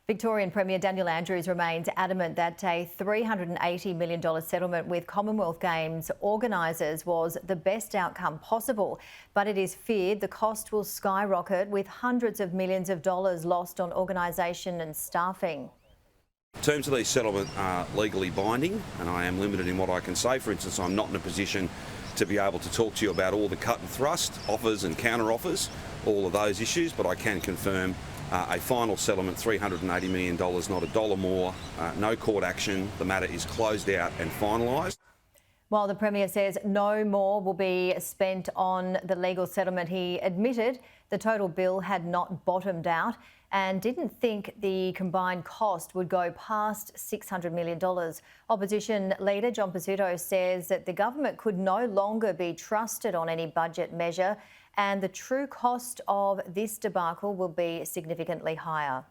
Victorian Premier Daniel Andrews remains adamant that a $380 million settlement with Commonwealth Games organisers was the best outcome possible, but it is feared the cost will skyrocket with hundreds of millions of dollars lost on organisation and staffing. Terms of these settlements are legally binding, and I am limited in what I can say. For instance, I'm not in a position to be able to talk to you about all the cut and thrust, offers and counter offers, all of those issues, but I can confirm a final settlement, $380 million, not a dollar more, no court action. The matter is closed out and finalised. While the Premier says no more will be spent on the legal settlement, he admitted the total bill had not bottomed out and didn't think the combined cost would go past $600 million. Opposition leader John Pesutto says that the government could no longer be trusted on any budget measure and the true cost of this debacle will be significantly higher.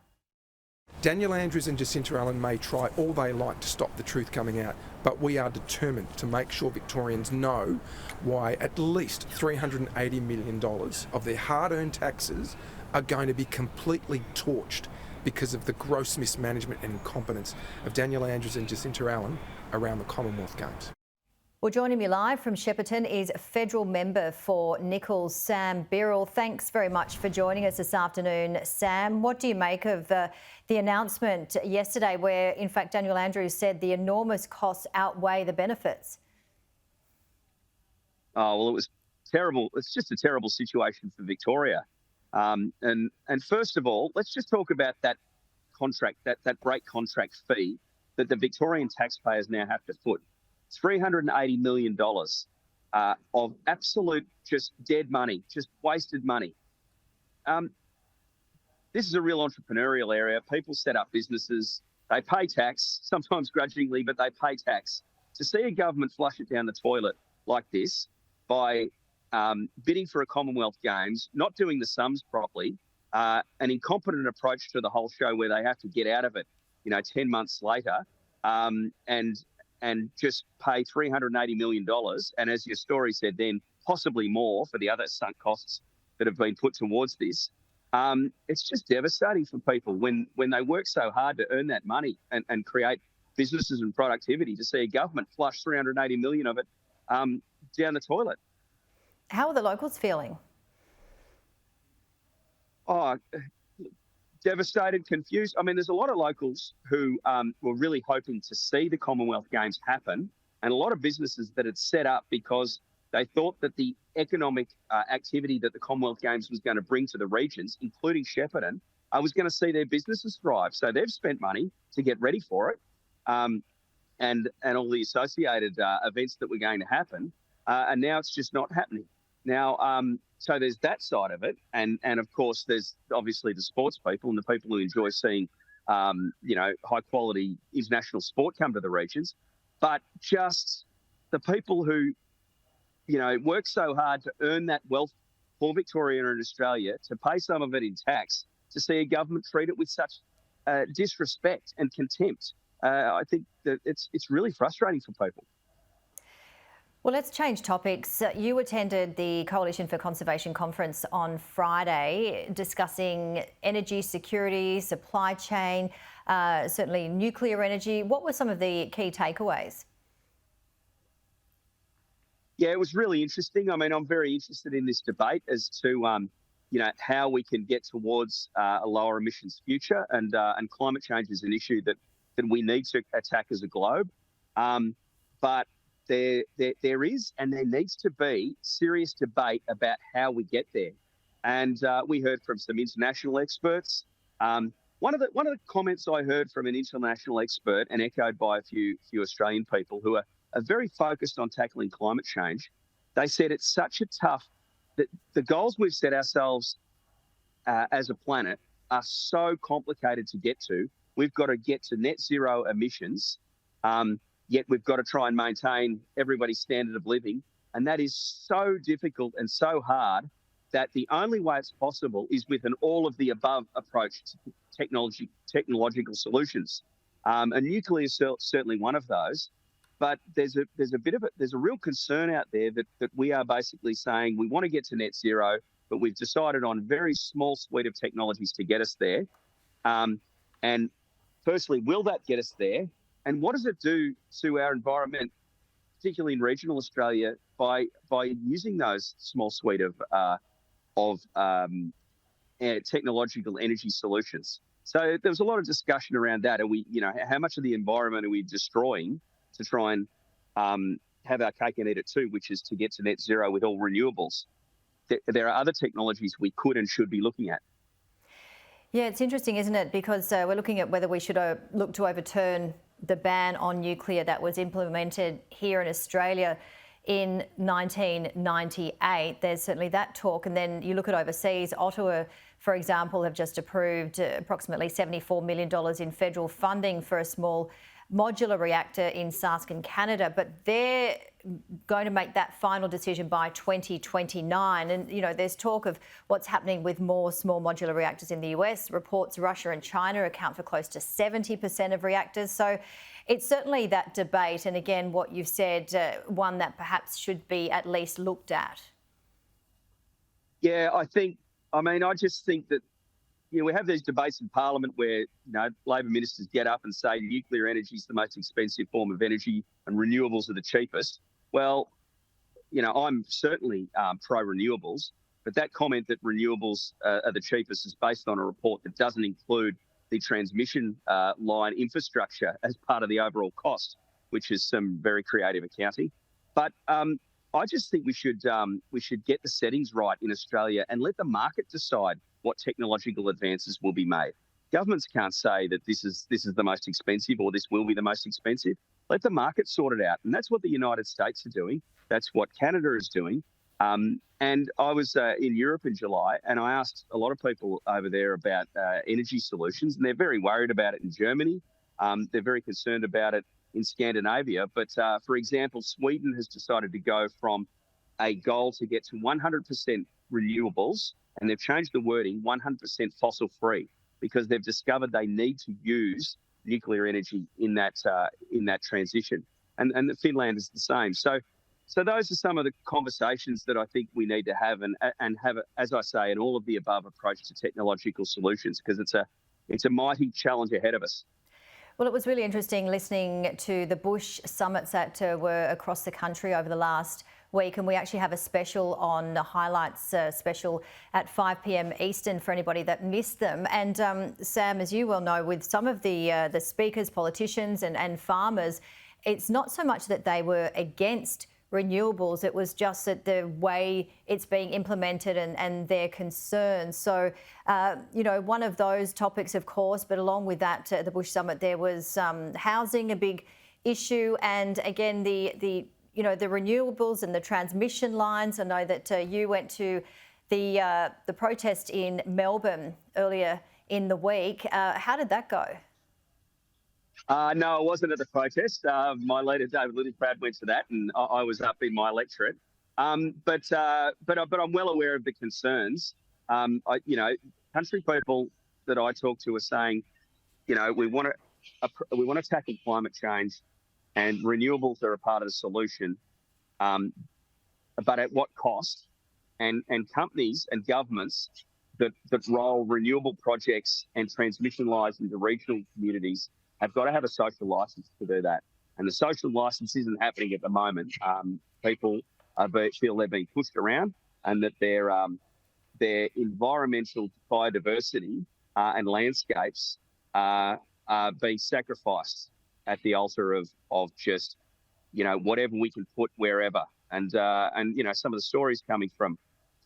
Daniel Andrews and Jacinta Allen may try all they like to stop the truth coming out, but we are determined to make sure Victorians know why at least $380 million of their hard-earned taxes are going to be completely torched because of the gross mismanagement and incompetence of Daniel Andrews and Jacinta Allen around the Commonwealth Games. Well, joining me live from Shepparton is federal member for Nichols, Sam Birrell. Thanks very much for joining us this afternoon, Sam. What do you make of the announcement yesterday where, in fact, Daniel Andrews said the enormous costs outweigh the benefits? Oh, well, it was terrible. It's just a terrible situation for Victoria. And first of all, let's just talk about that contract, that break contract fee that the Victorian taxpayers now have to foot. $380 million of absolute just dead money, just wasted money. This is a real entrepreneurial area. People set up businesses. They pay tax, sometimes grudgingly, but they pay tax. To see a government flush it down the toilet like this by bidding for a Commonwealth Games, not doing the sums properly, an incompetent approach to the whole show where they have to get out of it, 10 months later, and just pay $380 million. And as your story said then, possibly more for the other sunk costs that have been put towards this. It's just devastating for people when they work so hard to earn that money and create businesses and productivity, to see a government flush $380 million of it down the toilet. How are the locals feeling? Oh, devastated, confused. I mean, there's a lot of locals who were really hoping to see the Commonwealth Games happen, and a lot of businesses that had set up because they thought that the economic activity that the Commonwealth Games was going to bring to the regions, including Shepparton, was going to see their businesses thrive. So they've spent money to get ready for it, and all the associated events that were going to happen, and now it's just not happening. Now, so there's that side of it, and of course there's obviously the sports people and the people who enjoy seeing, high quality international sport come to the regions, but just the people who, work so hard to earn that wealth for Victoria and Australia, to pay some of it in tax, to see a government treat it with such disrespect and contempt. I think that it's really frustrating for people. Well, let's change topics. You attended the Coalition for Conservation conference on Friday, discussing energy security, supply chain, certainly nuclear energy. What were some of the key takeaways? Yeah, it was really interesting. I mean, I'm very interested in this debate as to, how we can get towards a lower emissions future, and climate change is an issue that we need to attack as a globe. But there is and there needs to be serious debate about how we get there. And we heard from some international experts. One of the comments I heard from an international expert, and echoed by a few Australian people who are very focused on tackling climate change, they said it's such a tough, that the goals we've set ourselves as a planet are so complicated to get to. We've got to get to net zero emissions, yet we've got to try and maintain everybody's standard of living. And that is so difficult and so hard that the only way it's possible is with an all of the above approach to technological solutions. And nuclear is certainly one of those. But there's a real concern out there that we are basically saying we want to get to net zero, but we've decided on a very small suite of technologies to get us there. And firstly, will that get us there? And what does it do to our environment, particularly in regional Australia, by using those small suite of technological energy solutions? So there was a lot of discussion around that. Are we, how much of the environment are we destroying to try and have our cake and eat it too, which is to get to net zero with all renewables? There are other technologies we could and should be looking at. Yeah, it's interesting, isn't it? Because we're looking at whether we should look to overturn the ban on nuclear that was implemented here in Australia in 1998. There's certainly that talk. And then you look at overseas, Ottawa, for example, have just approved approximately $74 million in federal funding for a small modular reactor in Saskatoon, Canada, but they're going to make that final decision by 2029. And, there's talk of what's happening with more small modular reactors in the US. Reports Russia and China account for close to 70% of reactors. So it's certainly that debate. And again, what you've said, one that perhaps should be at least looked at. Yeah, I just think that, we have these debates in Parliament where, Labor ministers get up and say nuclear energy is the most expensive form of energy and renewables are the cheapest. Well, I'm certainly pro-renewables, but that comment that renewables are the cheapest is based on a report that doesn't include the transmission line infrastructure as part of the overall cost, which is some very creative accounting. But I just think we should get the settings right in Australia and let the market decide what technological advances will be made. Governments can't say that this is the most expensive or this will be the most expensive. Let the market sort it out. And that's what the United States are doing. That's what Canada is doing. And I was in Europe in July, and I asked a lot of people over there about energy solutions, and they're very worried about it in Germany. They're very concerned about it in Scandinavia. But for example, Sweden has decided to go from a goal to get to 100% renewables, and they've changed the wording 100% fossil free, because they've discovered they need to use nuclear energy in that transition. And Finland is the same. So those are some of the conversations that I think we need to have and have, as I say, an all of the above approach to technological solutions, because it's a mighty challenge ahead of us. Well, it was really interesting listening to the Bush summits that were across the country over the last week, and we actually have a special on the highlights special at 5 p.m. Eastern for anybody that missed them. And Sam, as you well know, with some of the speakers, politicians and farmers, it's not so much that they were against renewables, it was just that the way it's being implemented and their concerns. So, one of those topics, of course, but along with that, the Bush Summit, there was housing, a big issue, and again, the renewables and the transmission lines. I know that you went to the protest in Melbourne earlier in the week. How did that go? No, I wasn't at the protest. My leader, David Littleproud, went to that, and I was up in my electorate. But I'm well aware of the concerns. Country people that I talk to are saying, we want to tackle climate change, and renewables are a part of the solution. But at what cost? And companies and governments that roll renewable projects and transmission lines into regional communities have got to have a social licence to do that. And the social licence isn't happening at the moment. People feel they're being pushed around, and that their environmental biodiversity and landscapes are being sacrificed at the altar of just, whatever we can put wherever. And some of the stories coming from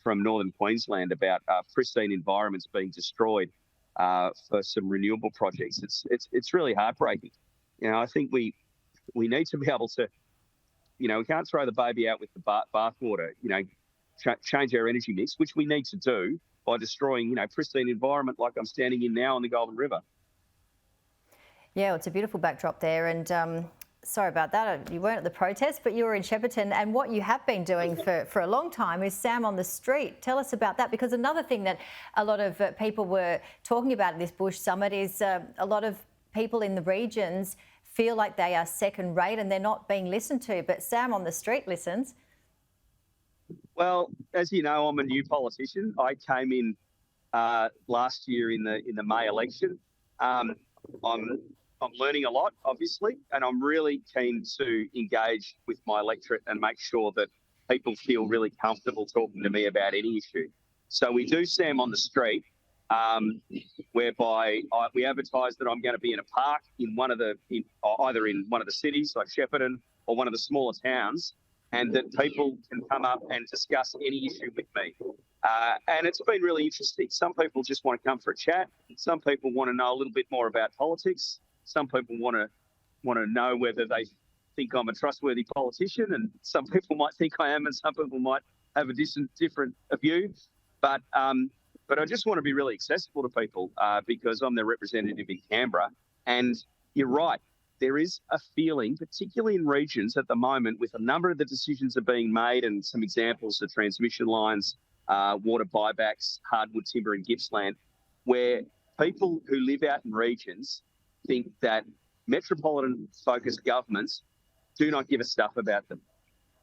northern Queensland about pristine environments being destroyed for some renewable projects. It's really heartbreaking. I think we need to be able to, we can't throw the baby out with the bathwater. Change our energy mix, which we need to do by destroying, pristine environment like I'm standing in now on the Golden River. Yeah, well, it's a beautiful backdrop there, and sorry about that. You weren't at the protest, but you were in Shepparton, and what you have been doing for a long time is Sam on the Street. Tell us about that, because another thing that a lot of people were talking about at this Bush Summit is a lot of people in the regions feel like they are second rate and they're not being listened to, but Sam on the Street listens. Well, as you know, I'm a new politician. I came in last year in the May election. I'm learning a lot, obviously, and I'm really keen to engage with my electorate and make sure that people feel really comfortable talking to me about any issue. So we do Sam on the street, whereby we advertise that I'm going to be in a park in either in one of the cities like Shepparton or one of the smaller towns, and that people can come up and discuss any issue with me. And it's been really interesting. Some people just want to come for a chat. Some people want to know a little bit more about politics. Some people want to know whether they think I'm a trustworthy politician, and some people might think I am, and some people might have a different view. But I just want to be really accessible to people because I'm their representative in Canberra. And you're right, there is a feeling, particularly in regions at the moment, with a number of the decisions are being made, and some examples of transmission lines, water buybacks, hardwood timber and Gippsland, where people who live out in regions think that metropolitan-focused governments do not give a stuff about them,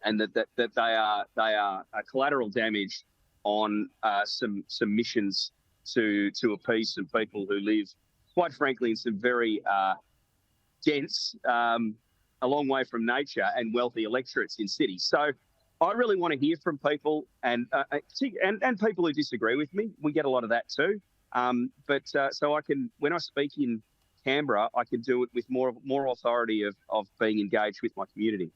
and that they are collateral damage on some missions to appease some people who live, quite frankly, in some very dense, a long way from nature and wealthy electorates in cities. So I really want to hear from people and people who disagree with me. We get a lot of that too. So I can, when I speak in Canberra, I can do it with more authority of being engaged with my community.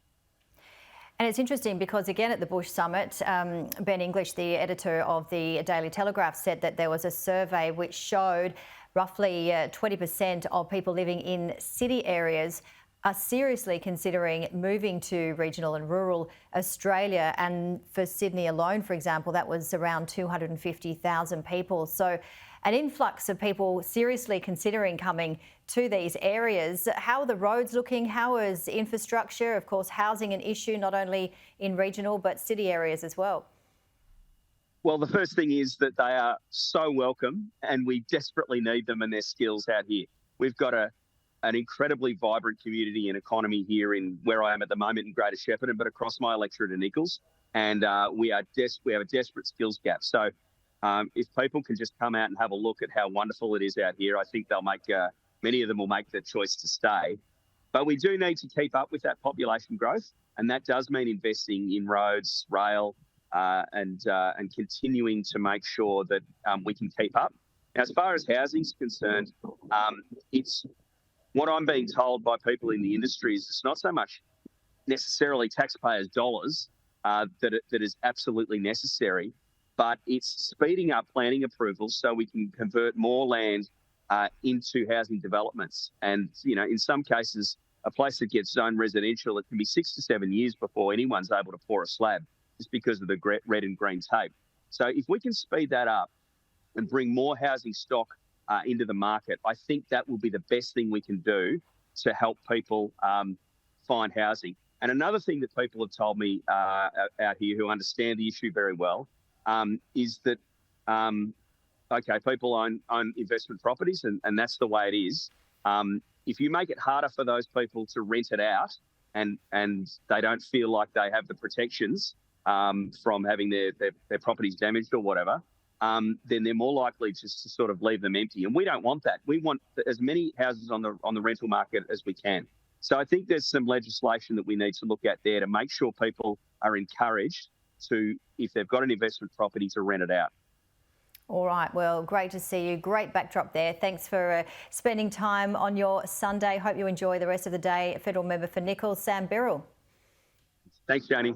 And it's interesting because, again, at the Bush Summit, Ben English, the editor of the Daily Telegraph, said that there was a survey which showed roughly 20% of people living in city areas are seriously considering moving to regional and rural Australia. And for Sydney alone, for example, that was around 250,000 people. So an influx of people seriously considering coming to these areas. How are the roads looking? How is infrastructure? Of course, housing an issue not only in regional but city areas as well. Well, the first thing is that they are so welcome, and we desperately need them and their skills out here. We've got an incredibly vibrant community and economy here in where I am at the moment in Greater Shepparton, but across my electorate in Nichols, and we have a desperate skills gap. So if people can just come out and have a look at how wonderful it is out here, I think they'll make many of them will make the choice to stay. But we do need to keep up with that population growth, and that does mean investing in roads, rail, and continuing to make sure that we can keep up. Now, as far as housing is concerned, it's what I'm being told by people in the industry is it's not so much necessarily taxpayers' dollars that is absolutely necessary, but it's speeding up planning approvals so we can convert more land into housing developments. And, you know, in some cases, a place that gets zoned residential, it can be 6 to 7 years before anyone's able to pour a slab just because of the red and green tape. So if we can speed that up and bring more housing stock into the market, I think that will be the best thing we can do to help people find housing. And another thing that people have told me out here who understand the issue very well is that, people own investment properties, and that's the way it is. If you make it harder for those people to rent it out and they don't feel like they have the protections from having their properties damaged or whatever, then they're more likely just to sort of leave them empty. And we don't want that. We want as many houses on the rental market as we can. So I think there's some legislation that we need to look at there to make sure people are encouraged to, if they've got an investment property, to rent it out. All right, well, great to see you. Great backdrop there. Thanks for spending time on your Sunday. Hope you enjoy the rest of the day. Federal member for Nichols, Sam Birrell. Thanks, Janie.